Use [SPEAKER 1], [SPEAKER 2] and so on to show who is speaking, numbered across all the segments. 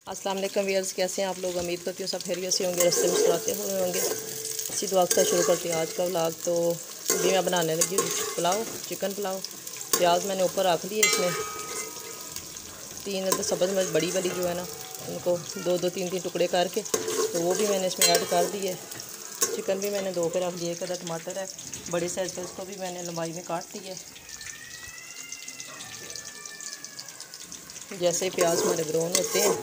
[SPEAKER 1] अस्सलाम वालेकुम व्यूअर्स, कैसे हैं आप लोग। उम्मीद करती हूँ सब खैरियत से होंगे, रास्ते में मुस्कुराते हुए होंगे। इसी दुआ के साथ शुरू करती हूँ आज का व्लॉग। तो अभी मैं बनाने लगी पुलाव, चिकन पुलाव। प्याज मैंने ऊपर रख ली है, इसमें 3 अदद सब्ज़ मिर्च बड़ी वाली जो है ना, उनको 2-2 3-3 टुकड़े करके तो वो भी मैंने इसमें ऐड कर दिए। चिकन भी मैंने धो के रख दिया। 1 अदद टमाटर है बड़े साइज़ का, उसको भी मैंने लंबाई में काट दिया। जैसे ही प्याज हमारे ब्राउन होते हैं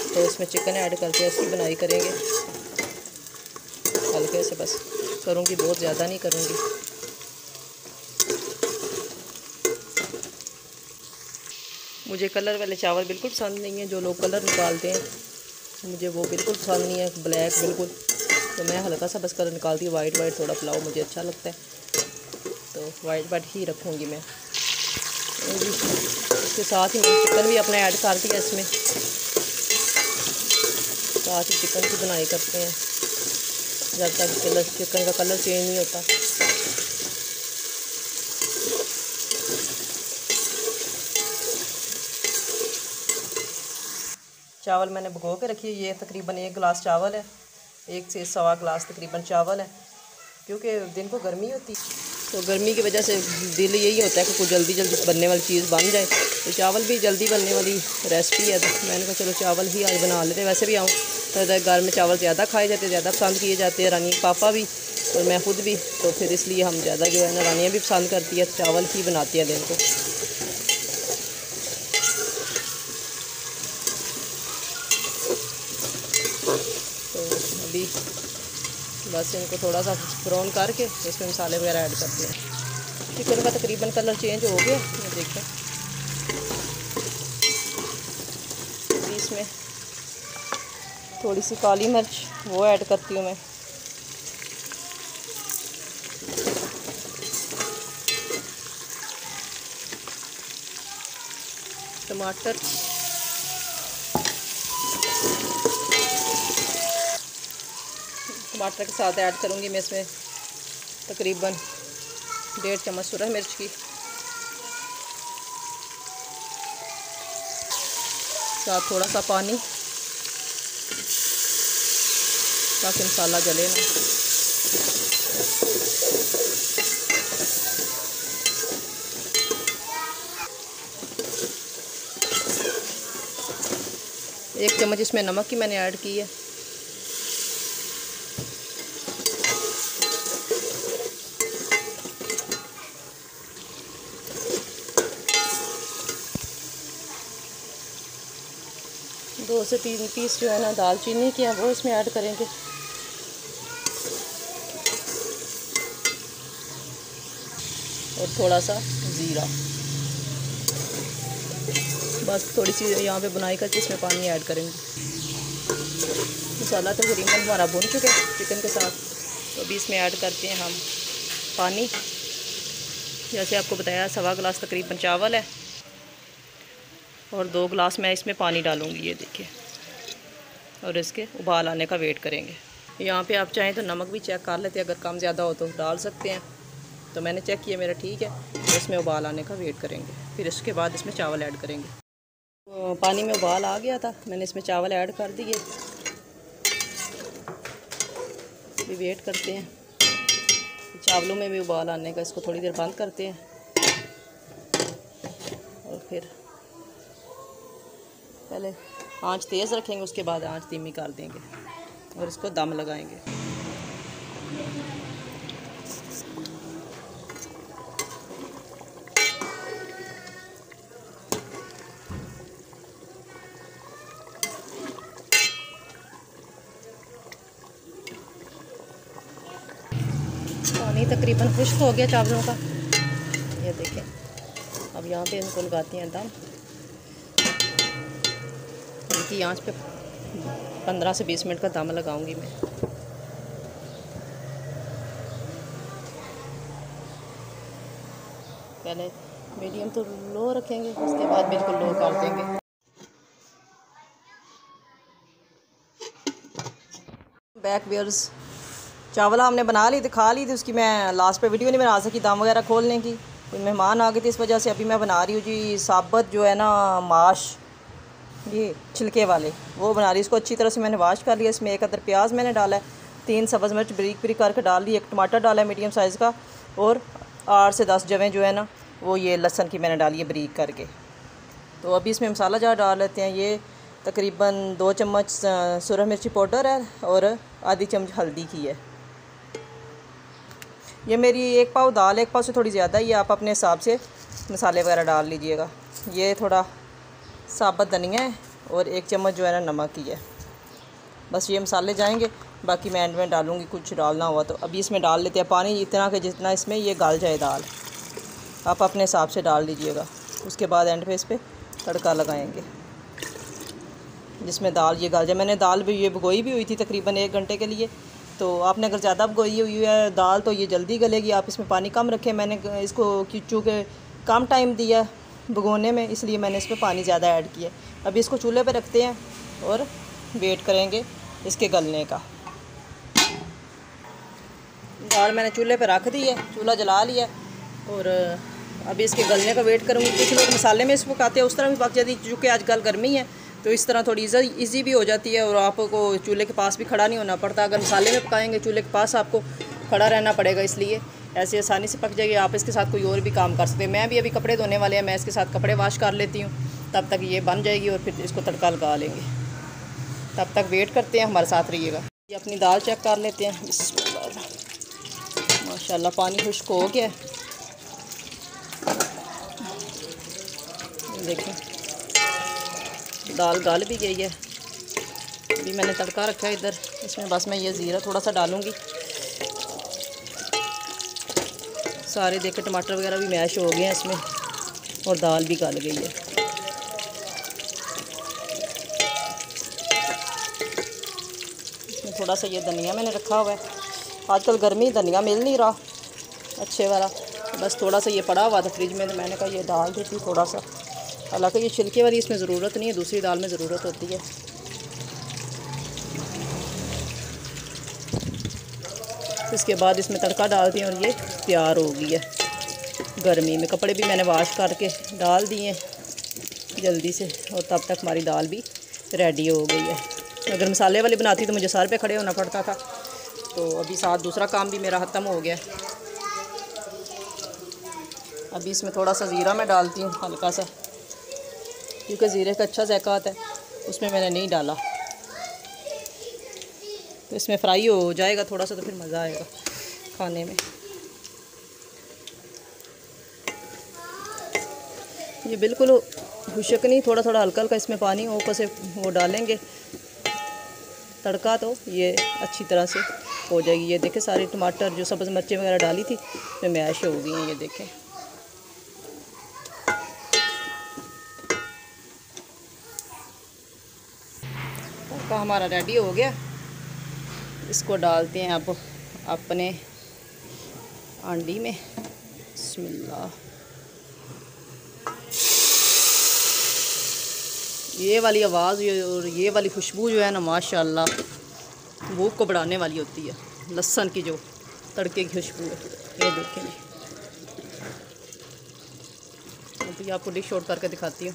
[SPEAKER 1] तो इसमें चिकन ऐड करके इसकी बनाई करेंगे हल्के से, बस करूँगी, बहुत ज़्यादा नहीं करूँगी। मुझे कलर वाले चावल बिल्कुल पसंद नहीं है। जो लोग कलर निकालते हैं मुझे वो बिल्कुल पसंद नहीं है, ब्लैक बिल्कुल। तो मैं हल्का सा बस कलर निकालती हूँ, वाइट वाइट थोड़ा पुलाव मुझे अच्छा लगता है, तो वाइट वाइट ही रखूँगी मैं। इसके साथ ही मैंने चिकन भी अपना ऐड कर दिया इसमें, साथ ही चिकन की बनाई करते हैं जब तक चिकन का कलर चेंज नहीं होता। चावल मैंने भिगो के रखी है। ये तकरीबन 1 गिलास चावल है, 1 से 1.25 गिलास तकरीबन चावल है। क्योंकि दिन को गर्मी होती तो गर्मी की वजह से दिल यही होता है कि कुछ जल्दी जल्दी बनने वाली चीज़ बन जाए। तो चावल भी जल्दी बनने वाली रेसिपी है, तो मैंने कहा चलो चावल ही आज बना लेते। वैसे भी आऊँ तो घर में चावल ज़्यादा खाए जाते, ज़्यादा पसंद किए जाते हैं, रानी पापा भी और मैं खुद भी। तो फिर इसलिए हम ज़्यादा जो है ना, रानियाँ भी पसंद करती है, चावल ही बनाती है दिन को। तो अभी बस इनको थोड़ा सा ब्राउन करके इसमें मसाले वगैरह ऐड करते हैं। चिकन का तकरीबन कलर चेंज हो गया, ये देखें। इसमें थोड़ी सी काली मिर्च वो ऐड करती हूँ मैं। टमाटर के साथ ऐड करूँगी मैं इसमें तकरीबन 1.5 चम्मच सूरज मिर्च की, साथ थोड़ा सा पानी ताकि मसाला जले ना। एक चम्मच इसमें नमक की मैंने ऐड की है। दो से 3 पीस जो है ना दालचीनी के, वो इसमें ऐड करेंगे। और थोड़ा सा ज़ीरा, बस थोड़ी सी यहाँ पे बुनाई करके इसमें पानी ऐड करेंगे। मसाला तो तकरीबन हमारा भुन चुका है चिकन के साथ, तो अभी इसमें ऐड करते हैं हम पानी। जैसे आपको बताया 1.25 गिलास तकरीबन चावल है और 2 गिलास मैं इसमें पानी डालूँगी, ये देखिए। और इसके उबाल आने का वेट करेंगे। यहाँ पे आप चाहें तो नमक भी चेक कर लेते हैं, अगर कम ज़्यादा हो तो डाल सकते हैं। तो मैंने चेक किया, मेरा ठीक है। तो इसमें उबाल आने का वेट करेंगे, फिर इसके बाद इसमें चावल ऐड करेंगे। तो पानी में उबाल आ गया था, मैंने इसमें चावल ऐड कर दिए। अभी वेट करते हैं चावलों में भी उबाल आने का, इसको थोड़ी देर बंद करते हैं और फिर पहले आंच तेज़ रखेंगे, उसके बाद आंच धीमी कर देंगे और इसको दम लगाएंगे। पानी तकरीबन खुश्क हो गया चावलों का, ये देखें। अब यहाँ पे इनको लगाती हैं दम। इनकी आंच पे 15 से 20 मिनट का दम लगाऊंगी मैं। पहले मीडियम तो लो रखेंगे, उसके बाद बिल्कुल लो कर देंगे। बैक व्यूअर्स, चावल हमने बना ली थी, खा ली थी। उसकी मैं लास्ट पे वीडियो नहीं बना सकी, दम वगैरह खोलने की, कोई मेहमान आ गए थे, इस वजह से अभी मैं बना रही हूँ जी साबुत जो है ना माश। ये छिलके वाले वो बना रही। इसको अच्छी तरह से मैंने वाश कर लिया। इसमें 1 अदर प्याज मैंने डाला है, 3 सब्ज़ मिर्च बारीक बारीक करके डाल दी, 1 टमाटर डाला है मीडियम साइज़ का, और 8 से 10 जवें जो है ना वो ये लहसुन की मैंने डाली है बारीक करके। तो अभी इसमें मसाला जार डाल लेते हैं। ये तकरीबन 2 चम्मच सुरख मिर्ची पाउडर है और आधी चम्मच हल्दी की है। ये मेरी 1 पाव दाल, 1 पाव से थोड़ी ज़्यादा ही है, आप अपने हिसाब से मसाले वगैरह डाल लीजिएगा। ये थोड़ा साबुत धनिया है और 1 चम्मच जो है ना नमक की है। बस ये मसाले जाएंगे, बाकी मैं एंड में डालूँगी कुछ डालना हुआ तो। अभी इसमें डाल लेते हैं पानी इतना कि जितना इसमें ये गल जाए दाल, आप अपने हिसाब से डाल लीजिएगा। उसके बाद एंड पे इस पर तड़का लगाएंगे जिसमें दाल ये गल जाए। मैंने दाल भी ये भिगोई भी हुई थी तकरीबन 1 घंटे के लिए, तो आपने अगर ज़्यादा भिगोई हुई है दाल तो ये जल्दी गलेगी, आप इसमें पानी कम रखें। मैंने इसको चूँकि कम टाइम दिया भिगोने में, इसलिए मैंने इसमें पानी ज़्यादा ऐड किया। अभी इसको चूल्हे पे रखते हैं और वेट करेंगे इसके गलने का। दाल मैंने चूल्हे पे रख दी है, चूल्हा जला लिया और अभी इसके गलने का वेट करूँगी। कुछ लोग मसाले में इसको पकाते हैं, उस तरह भी पक जाती है। चूँकि आजकल गर्मी है तो इस तरह थोड़ी ईजी भी हो जाती है और आपको चूल्हे के पास भी खड़ा नहीं होना पड़ता। अगर मसाले में पकाएंगे चूल्हे के पास आपको खड़ा रहना पड़ेगा, इसलिए ऐसे आसानी से पक जाएगी। आप इसके साथ कोई और भी काम कर सकते हैं। मैं भी अभी कपड़े धोने वाले हैं, मैं इसके साथ कपड़े वॉश कर लेती हूँ, तब तक ये बन जाएगी और फिर इसको तड़का लगा लेंगे। तब तक वेट करते हैं, हमारे साथ रहिएगा। ये अपनी दाल चेक कर लेते हैं। माशाल्लाह पानी खुश्क हो गया। देखें दाल गल भी गई है। अभी मैंने तड़का रखा है इधर, इसमें बस मैं ये ज़ीरा थोड़ा सा डालूँगी। सारे देखे टमाटर वगैरह भी मैश हो गए हैं इसमें और दाल भी गल गई है। इसमें थोड़ा सा ये धनिया मैंने रखा हुआ है। आजकल गर्मी धनिया मिल नहीं रहा अच्छे वाला, बस थोड़ा सा ये पड़ा हुआ था फ्रिज में, तो मैंने कहा ये डाल देती थोड़ा सा। हालांकि ये छिलके वाली इसमें ज़रूरत नहीं है, दूसरी दाल में ज़रूरत होती है। इसके बाद इसमें तड़का डाल दिया और ये तैयार हो गई है। गर्मी में कपड़े भी मैंने वॉश करके डाल दिए जल्दी से और तब तक हमारी दाल भी रेडी हो गई है। अगर मसाले वाली बनाती तो मुझे सर पे खड़े होना पड़ता था, तो अभी साथ दूसरा काम भी मेरा ख़त्म हो गया। अभी इसमें थोड़ा सा ज़ीरा मैं डालती हूँ हल्का सा, क्योंकि ज़ीरे का अच्छा जायका आता है, उसमें मैंने नहीं डाला। तो इसमें फ्राई हो जाएगा थोड़ा सा तो फिर मज़ा आएगा खाने में। ये बिल्कुल खुशक नहीं, थोड़ा थोड़ा हल्का हल्का इसमें पानी ऊपर से वो डालेंगे तड़का, तो ये अच्छी तरह से हो जाएगी। ये देखें सारे टमाटर जो सब्ज़ मिर्चें वगैरह डाली थी तो मैश हो गई हैं। ये देखें तड़का हमारा रेडी हो गया। इसको डालते हैं अब अपने आंडी में। बिस्मिल्लाह। ये वाली आवाज़ और ये वाली खुशबू जो है ना माशाल्लाह भूख को बढ़ाने वाली होती है। लहसुन की जो तड़के की खुशबू है, ये देखें। अभी आपको डिश आउट करके दिखाती हूँ।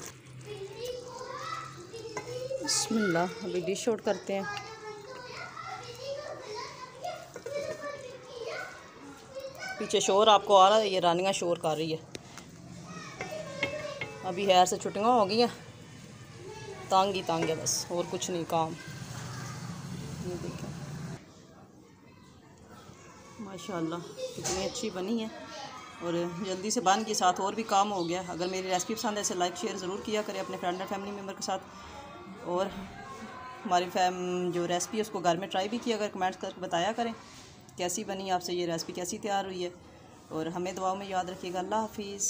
[SPEAKER 1] बिस्मिल्लाह। अभी डिश आउट करते हैं। पीछे शोर आपको आ रहा है, ये रानियाँ शोर कर रही है। अभी हैर से छुट्टियाँ हो गई हैं, तांग ही तांग है बस, और कुछ नहीं काम। ये देखें माशाल्लाह कितनी अच्छी बनी है और जल्दी से बन के साथ और भी काम हो गया। अगर मेरी रेसिपी पसंद है ऐसे लाइक शेयर ज़रूर किया करें अपने फ्रेंड और फैमिली मेम्बर के साथ, और हमारी जो रेसिपी है उसको घर में ट्राई भी किया अगर कमेंट्स करके बताया करें कैसी बनी, आपसे ये रेसिपी कैसी तैयार हुई है। और हमें दुआओं में याद रखिएगा। अल्लाह हाफिज़।